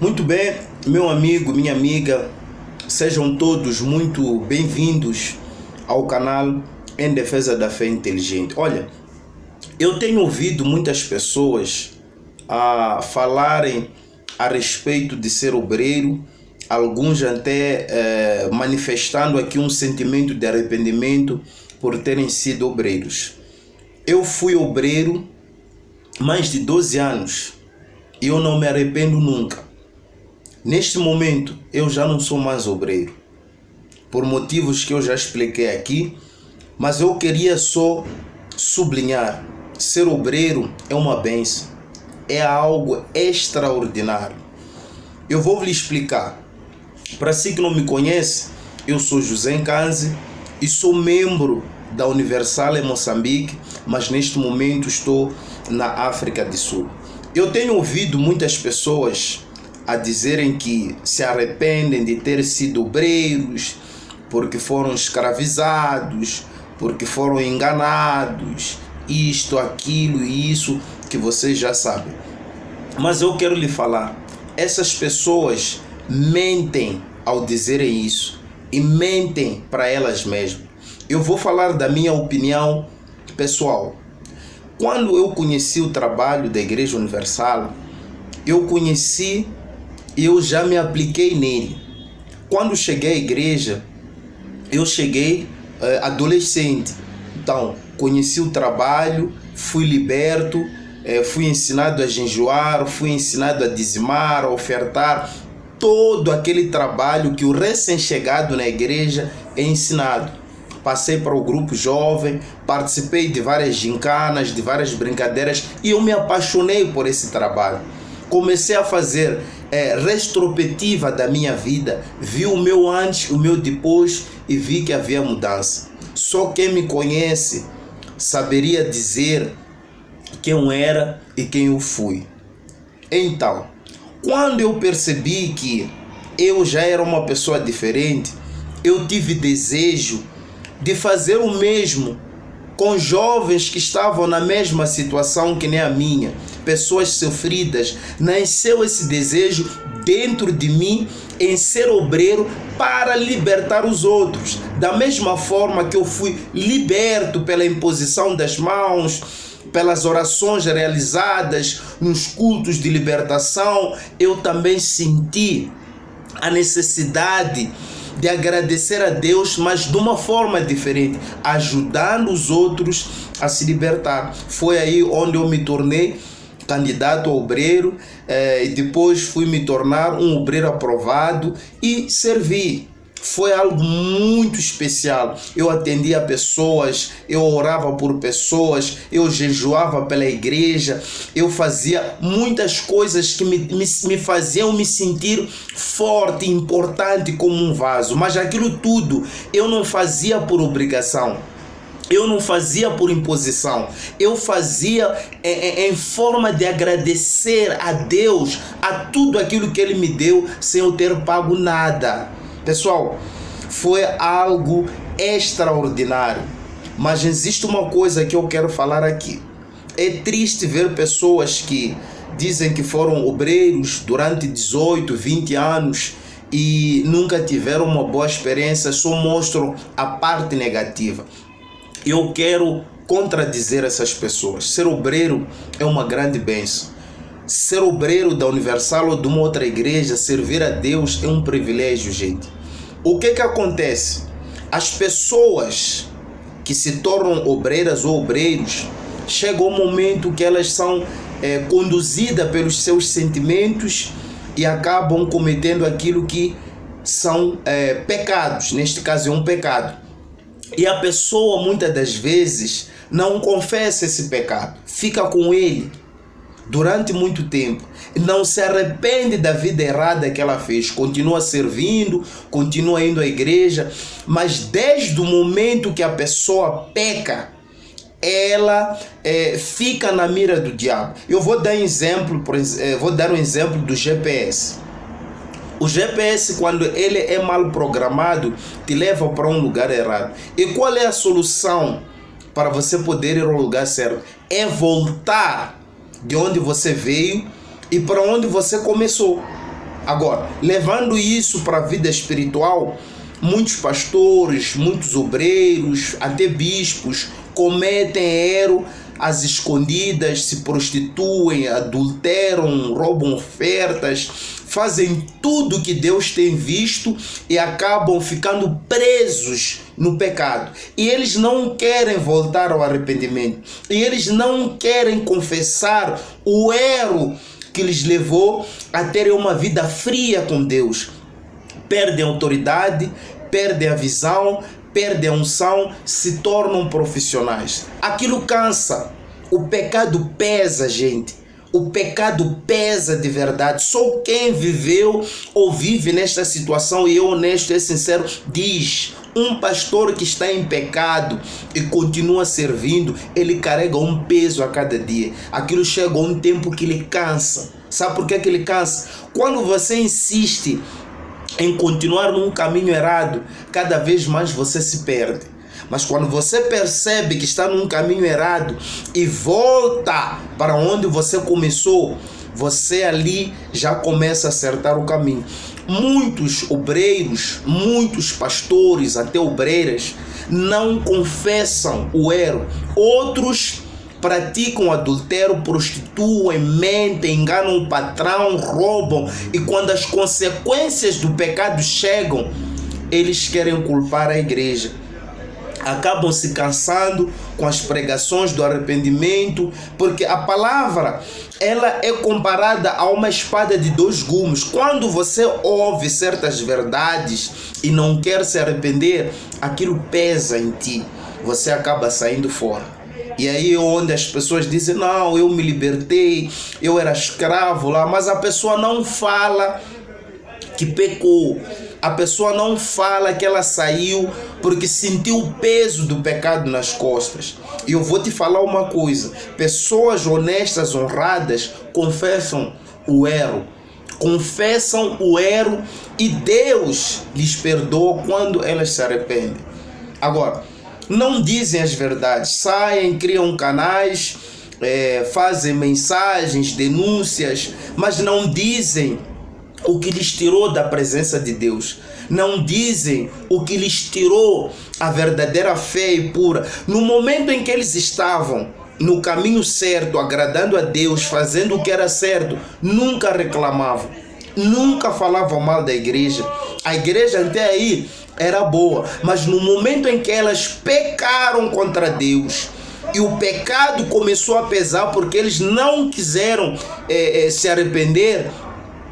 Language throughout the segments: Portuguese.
Muito bem, meu amigo, minha amiga, sejam todos muito bem-vindos ao canal Em Defesa da Fé Inteligente. Olha, eu tenho ouvido muitas pessoas falarem a respeito de ser obreiro, alguns até manifestando aqui um sentimento de arrependimento por terem sido obreiros. Eu fui obreiro mais de 12 anos e eu não me arrependo nunca. Neste momento, eu já não sou mais obreiro, por motivos que eu já expliquei aqui, mas eu queria só sublinhar: ser obreiro é uma bênção, é algo extraordinário. Eu vou lhe explicar. Para si que não me conhece, eu sou José Nkanzi e sou membro da Universal em Moçambique, mas neste momento estou na África do Sul. Eu tenho ouvido muitas pessoas a dizerem que se arrependem de ter sido obreiros, porque foram escravizados, porque foram enganados, isto, aquilo e isso que vocês já sabem. Mas eu quero lhe falar, essas pessoas mentem ao dizerem isso e mentem para elas mesmas. Eu vou falar da minha opinião pessoal. Quando eu conheci o trabalho da Igreja Universal, eu já me apliquei nele. Quando cheguei à igreja, eu cheguei adolescente. Então, conheci o trabalho, fui liberto, fui ensinado a jejuar, fui ensinado a dizimar, a ofertar. Todo aquele trabalho que o recém-chegado na igreja é ensinado. Passei para o grupo jovem, participei de várias gincanas, de várias brincadeiras e eu me apaixonei por esse trabalho. Comecei a fazer retrospectiva da minha vida, vi o meu antes, o meu depois e vi que havia mudança. Só quem me conhece saberia dizer quem eu era e quem eu fui. Então, quando eu percebi que eu já era uma pessoa diferente, eu tive desejo de fazer o mesmo com jovens que estavam na mesma situação que nem a minha, pessoas sofridas. Nasceu esse desejo dentro de mim em ser obreiro para libertar os outros. Da mesma forma que eu fui liberto pela imposição das mãos, pelas orações realizadas nos cultos de libertação, eu também senti a necessidade de agradecer a Deus, mas de uma forma diferente, ajudando os outros a se libertar. Foi aí onde eu me tornei candidato a obreiro e depois fui me tornar um obreiro aprovado e servi. Foi algo muito especial. Eu atendia pessoas, eu orava por pessoas, eu jejuava pela igreja, eu fazia muitas coisas que me faziam me sentir forte, importante como um vaso. Mas aquilo tudo eu não fazia por obrigação. Eu não fazia por imposição, eu fazia em forma de agradecer a Deus, a tudo aquilo que Ele me deu, sem eu ter pago nada. Pessoal, foi algo extraordinário, mas existe uma coisa que eu quero falar aqui. É triste ver pessoas que dizem que foram obreiros durante 18, 20 anos e nunca tiveram uma boa experiência, só mostram a parte negativa. Eu quero contradizer essas pessoas. Ser obreiro é uma grande bênção. Ser obreiro da Universal ou de uma outra igreja, servir a Deus é um privilégio, gente. O que acontece? As pessoas que se tornam obreiras ou obreiros, chega um momento que elas são conduzidas pelos seus sentimentos e acabam cometendo aquilo que são pecados. Neste caso é um pecado. E a pessoa muitas das vezes não confessa esse pecado, fica com ele durante muito tempo, não se arrepende da vida errada que ela fez, continua servindo, continua indo à igreja, mas desde o momento que a pessoa peca, ela fica na mira do diabo. Eu vou dar um exemplo do GPS. O GPS, quando ele é mal programado, te leva para um lugar errado. E qual é a solução para você poder ir ao lugar certo? É voltar de onde você veio e para onde você começou. Agora, levando isso para a vida espiritual, muitos pastores, muitos obreiros, até bispos cometem erro às escondidas, se prostituem, adulteram, roubam ofertas, fazem tudo que Deus tem visto e acabam ficando presos no pecado. E eles não querem voltar ao arrependimento. E eles não querem confessar o erro que lhes levou a terem uma vida fria com Deus. Perdem a autoridade, perdem a visão, perdem a unção, se tornam profissionais. Aquilo cansa. O pecado pesa, gente. O pecado pesa de verdade. Só quem viveu ou vive nesta situação, e é honesto e sincero, diz: um pastor que está em pecado e continua servindo, ele carrega um peso a cada dia. Aquilo chega a um tempo que ele cansa. Sabe por que ele cansa? Quando você insiste em continuar num caminho errado, cada vez mais você se perde. Mas quando você percebe que está num caminho errado e volta para onde você começou, você ali já começa a acertar o caminho. Muitos obreiros, muitos pastores, até obreiras, não confessam o erro. Outros praticam adultério, prostituem, mentem, enganam o patrão, roubam. E quando as consequências do pecado chegam, eles querem culpar a igreja. Acabam se cansando com as pregações do arrependimento, porque a palavra, ela é comparada a uma espada de dois gumes. Quando você ouve certas verdades e não quer se arrepender, aquilo pesa em ti, você acaba saindo fora. E aí é onde as pessoas dizem: não, eu me libertei, eu era escravo lá, mas a pessoa não fala que pecou. A pessoa não fala que ela saiu porque sentiu o peso do pecado nas costas. E eu vou te falar uma coisa: pessoas honestas, honradas, confessam o erro. Confessam o erro e Deus lhes perdoa quando elas se arrependem. Agora, não dizem as verdades, saem, criam canais, fazem mensagens, denúncias, mas não dizem o que lhes tirou da presença de Deus. Não dizem o que lhes tirou a verdadeira fé e pura. No momento em que eles estavam no caminho certo, agradando a Deus, fazendo o que era certo, nunca reclamavam, nunca falavam mal da igreja. A igreja até aí era boa, mas no momento em que elas pecaram contra Deus, e o pecado começou a pesar porque eles não quiseram se arrepender,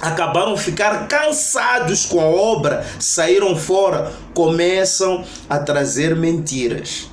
acabaram ficar cansados com a obra, saíram fora, começam a trazer mentiras.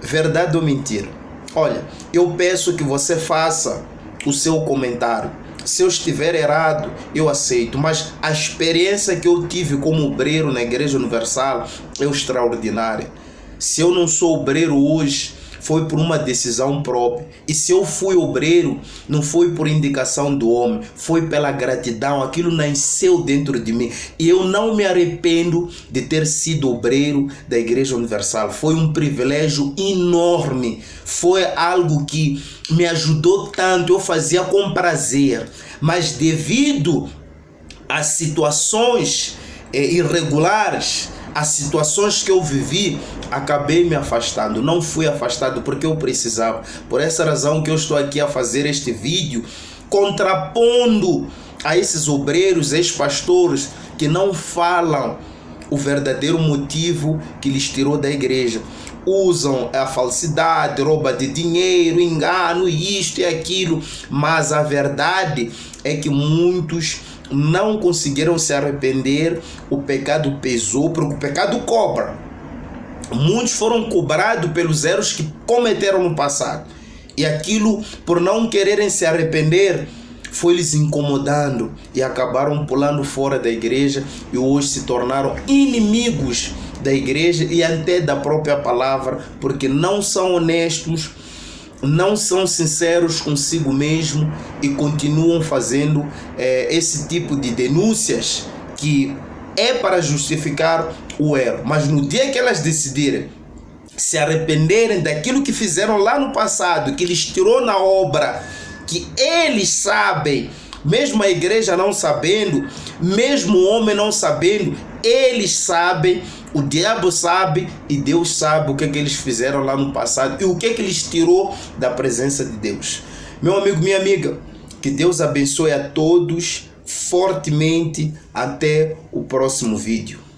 Verdade ou mentira? Olha, eu peço que você faça o seu comentário. Se eu estiver errado, eu aceito, mas a experiência que eu tive como obreiro na Igreja Universal é extraordinária. Se eu não sou obreiro hoje, foi por uma decisão própria. E se eu fui obreiro, não foi por indicação do homem, foi pela gratidão. Aquilo nasceu dentro de mim. E eu não me arrependo de ter sido obreiro da Igreja Universal. Foi um privilégio enorme. Foi algo que me ajudou tanto. Eu fazia com prazer. Mas devido às situações irregulares, as situações que eu vivi, acabei me afastando. Não fui afastado porque eu precisava. Por essa razão que eu estou aqui a fazer este vídeo, contrapondo a esses obreiros, ex-pastores que não falam o verdadeiro motivo que lhes tirou da igreja. Usam a falsidade, rouba de dinheiro, engano, isto e aquilo. Mas a verdade é que muitos não conseguiram se arrepender. O pecado pesou, porque o pecado cobra. Muitos foram cobrados pelos erros que cometeram no passado. E aquilo, por não quererem se arrepender, foi lhes incomodando e acabaram pulando fora da igreja e hoje se tornaram inimigos da igreja e até da própria palavra, porque não são honestos, não são sinceros consigo mesmo e continuam fazendo esse tipo de denúncias que é para justificar o erro. Mas no dia que elas decidirem se arrependerem daquilo que fizeram lá no passado, que lhes tirou na obra, que eles sabem mesmo a igreja não sabendo, mesmo o homem não sabendo, eles sabem, o diabo sabe e Deus sabe o que eles fizeram lá no passado e o que eles tirou da presença de Deus. Meu amigo, minha amiga, que Deus abençoe a todos fortemente. Até o próximo vídeo.